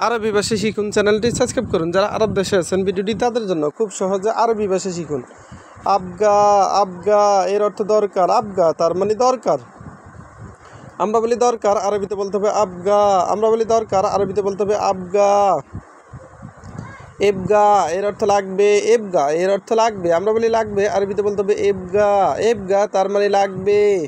আরবি ভাষা শিখুন চ্যানেলটি সাবস্ক্রাইব করুন। যারা আরব দেশে আছেন ভিডিওটি তাদের জন্য, খুব সহজে আরবি ভাষা শিখুন। আবগা, আবগা এর অর্থ দরকার। আবগা তার মানে দরকার। আমরা বলি দরকার, আরবিতে বলতে হবে আবগা। আমরা বলি দরকার, আরবিতে বলতে হবে আবগা। এবগা এর অর্থ লাগবে। এবগা এর অর্থ লাগবে। আমরা বলি লাগবে, আরবিতে বলতে হবে এবগা। এবগা তার মানে লাগবে।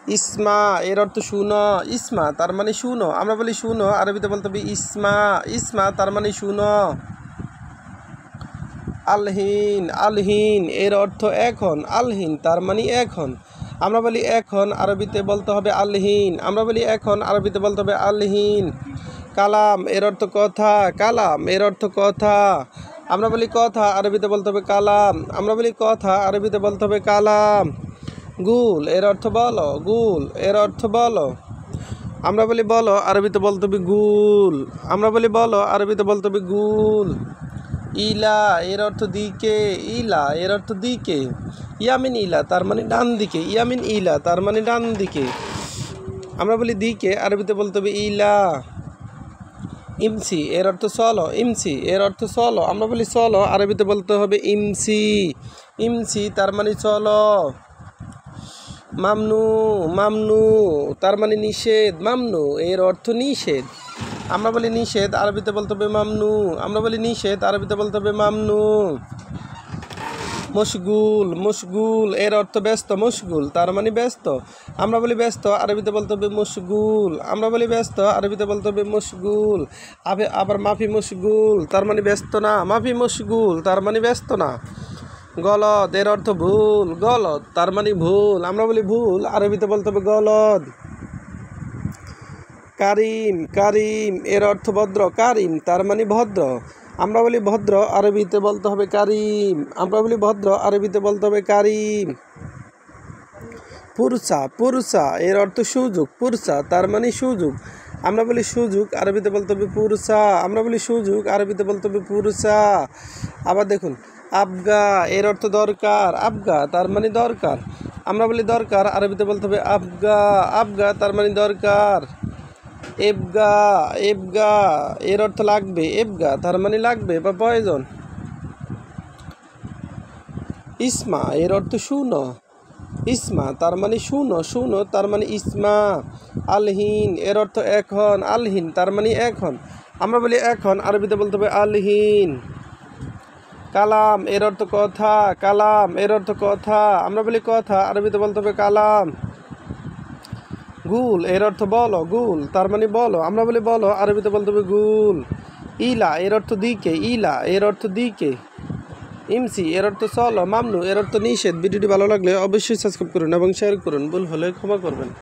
ইসমা এর অর্থ শুনো। ইসমা তার মানে শুনো। আমরা বলি শুনো, আরবিতে বলতে হবে ইসমা। ইসমা তার মানে শুনো। আলহিন, আলহিন এর অর্থ এখন। আলহিন তার মানে এখন। আমরা বলি এখন, আরবিতে বলতে হবে আলহিন। আমরা বলি এখন, আরবিতে বলতে হবে আলহিন। কালাম এর অর্থ কথা। কালাম এর অর্থ কথা। আমরা বলি কথা, আরবিতে বলতে হবে কালাম। আমরা বলি কথা, আরবিতে বলতে হবে কালাম। গুল এর অর্থ বলো। গুল এর অর্থ বলো। আমরা বলি বলো, আরবিতে বলতে হবে গুল। আমরা বলি বলো, আরবিতে বলতে হবে গুল। ইলা এর অর্থ দিকে। ইলা এর অর্থ দিকে। ইয়ামিন ইলা তার মানে ডান দিকে। ইয়ামিন ইলা তার মানে ডান দিকে। আমরা বলি দিকে, আরবিতে বলতে হবে ইলা। ইমসি এর অর্থ চলো। ইমসি এর অর্থ চলো। আমরা বলি চলো, আরবিতে বলতে হবে ইমসি। ইমসি তার মানে চলো। মামনু, মামনু তার মানে নিষেধ। মামনু এর অর্থ নিষেধ। আমরা বলি নিষেধ, আরবিতে বলতে হবে মামনু। আমরা বলি নিষেধ, আরবিতে বলতে হবে মামনু। মশগুল, মশগুল এর অর্থ ব্যস্ত। মশগুল তার মানে ব্যস্ত। আমরা বলি ব্যস্ত, আরবিতে বলতে হবে মশগুল। আমরা বলি ব্যস্ত, আরবিতে বলতে হবে মশগুল। আবার মাফি মশগুল তার মানে ব্যস্ত না। মাফি মশগুল তার মানে ব্যস্ত না। গলদ এর অর্থ ভুল। গলদ তার মানে ভুল। আমরা বলি ভুল, আরবিতে বলতে হবে গলদ। কারিম, কারিম এর অর্থ ভদ্র। কারিম তার মানে ভদ্র। আমরা বলি ভদ্র, আরবিতে বলতে হবে কারিম। আমরা বলি ভদ্র, আরবিতে বলতে হবে কারিম। পুরসা, পুরসা এর অর্থ সুযোগ। পুরসা তার মানে সুযোগ। আমরা বলি সুযোগ, আরবিতে বলতে হবে পুরসা। আমরা বলি সুযোগ, আরবিতে বলতে হবে পুরসা। আবার দেখুন, আবগা এর অর্থ দরকার। আবগা তার মানে দরকার। আমরা বলি দরকার, আরবিতে বলতে হবে আবগা। আবগা তার মানে দরকার। এবগা, এবগা এর অর্থ লাগবে। এবগা তার মানে লাগবে বা প্রয়োজন। ইসমা এর অর্থ শুনো। ইসমা তার মানে শুনো। শুনো তার মানে ইসমা। আলহিন এর অর্থ এখন। আলহিন তার মানে এখন। আমরা বলি এখন, আরবিতে বলতে হবে আলহিন। কালাম এর অর্থ কথা। কালাম এর অর্থ কথা। আমরা বলি কথা, আরবিতে বলতে হবে কালাম। গুল এর অর্থ বলো। গুল তার মানে বলো। আমরা বলি বলো, আরবিতে বলতে হবে গুল। ইলা এর অর্থ দিকে। ইলা এর অর্থ দিকে। ইমসি এর অর্থ চলো। মামনু এর অর্থ নিষেধ। ভিডিওটি ভালো লাগলে অবশ্যই সাবস্ক্রাইব করুন এবং শেয়ার করুন। ভুল হলে ক্ষমা করবেন।